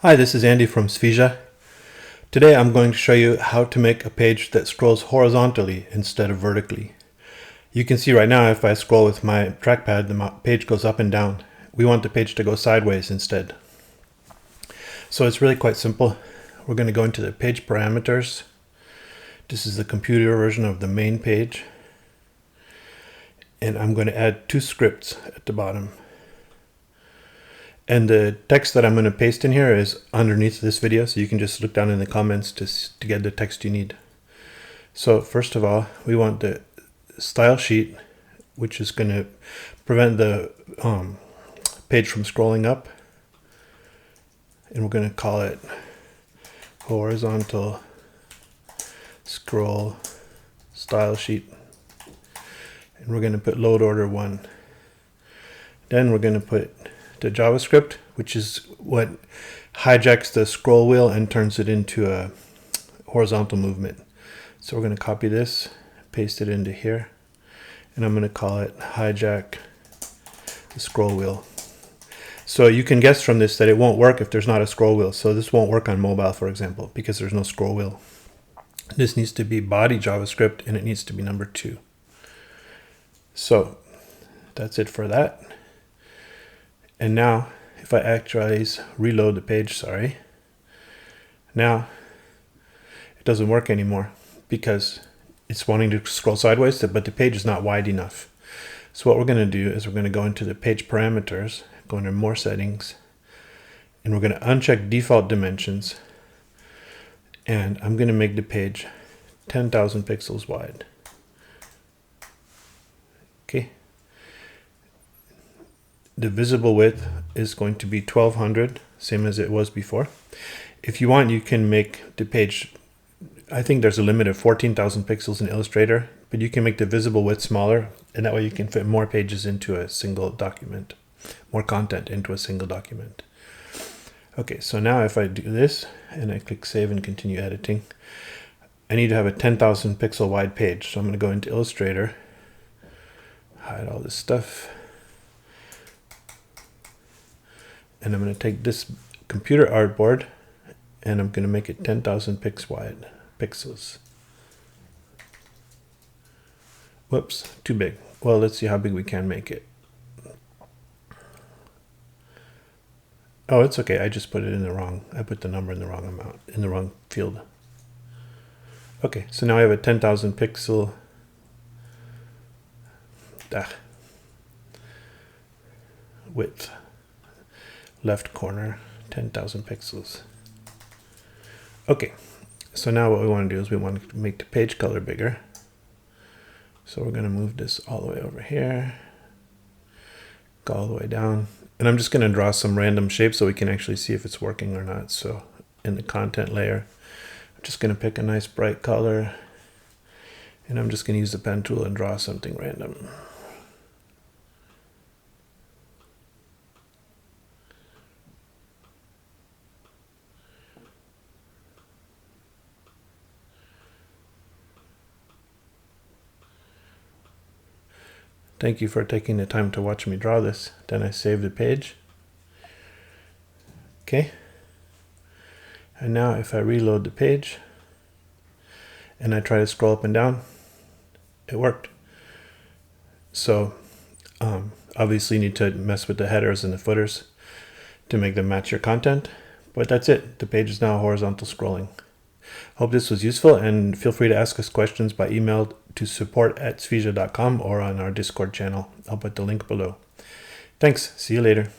Hi, this is Andy from Svija. Today I'm going to show you how to make a page that scrolls horizontally instead of vertically. You can see right now if I scroll with my trackpad, the page goes up and down. We want the page to go sideways instead. So it's really quite simple. We're going to go into the page parameters. This is the computer version of the main page. And I'm going to add two scripts at the bottom. And the text that I'm going to paste in here is underneath this video, so you can just look down in the comments to get the text you need. So first of all, we want the style sheet, which is going to prevent the page from scrolling up. And we're going to call it horizontal scroll style sheet. And we're going to put load order 1. Then we're going to put the JavaScript, which is what hijacks the scroll wheel and turns it into a horizontal movement. So we're going to copy this, paste it into here, and I'm going to call it hijack the scroll wheel. So you can guess from this that it won't work if there's not a scroll wheel. So this won't work on mobile, for example, because there's no scroll wheel. This needs to be body JavaScript, and it needs to be number 2. So that's it for that. And now if I actualize, reload the page, now it doesn't work anymore because it's wanting to scroll sideways, but the page is not wide enough. So what we're going to do is we're going to go into the page parameters, go into more settings, and we're going to uncheck default dimensions. And I'm going to make the page 10,000 pixels wide. Okay. The visible width is going to be 1200, same as it was before. If you want, you can make the page, I think there's a limit of 14,000 pixels in Illustrator, but you can make the visible width smaller, and that way you can fit more pages into a single document, more content into a single document. Okay, so now if I do this and I click save and continue editing, I need to have a 10,000 pixel wide page. So I'm going to go into Illustrator, hide all this stuff. And I'm going to take this computer artboard and I'm going to make it 10,000 pixels. Whoops, too big. Well, let's see how big we can make it. Oh, it's okay. I just put it in the wrong. I put the number in the wrong amount, in the wrong field. Okay, so now I have a 10,000 pixel width. Left corner, 10,000 pixels. Okay, so now what we want to do is we want to make the page color bigger. So we're going to move this all the way over here, go all the way down, and I'm just going to draw some random shapes so we can actually see if it's working or not. So in the content layer, I'm just going to pick a nice bright color, and I'm just going to use the pen tool and draw something random. Thank you for taking the time to watch me draw this. Then I save the page. Okay. And now if I reload the page and I try to scroll up and down, it worked. So obviously you need to mess with the headers and the footers to make them match your content. But that's it. The page is now horizontal scrolling. Hope this was useful, and feel free to ask us questions by email to support@svija.com or on our Discord channel. I'll put the link below. Thanks. See you later.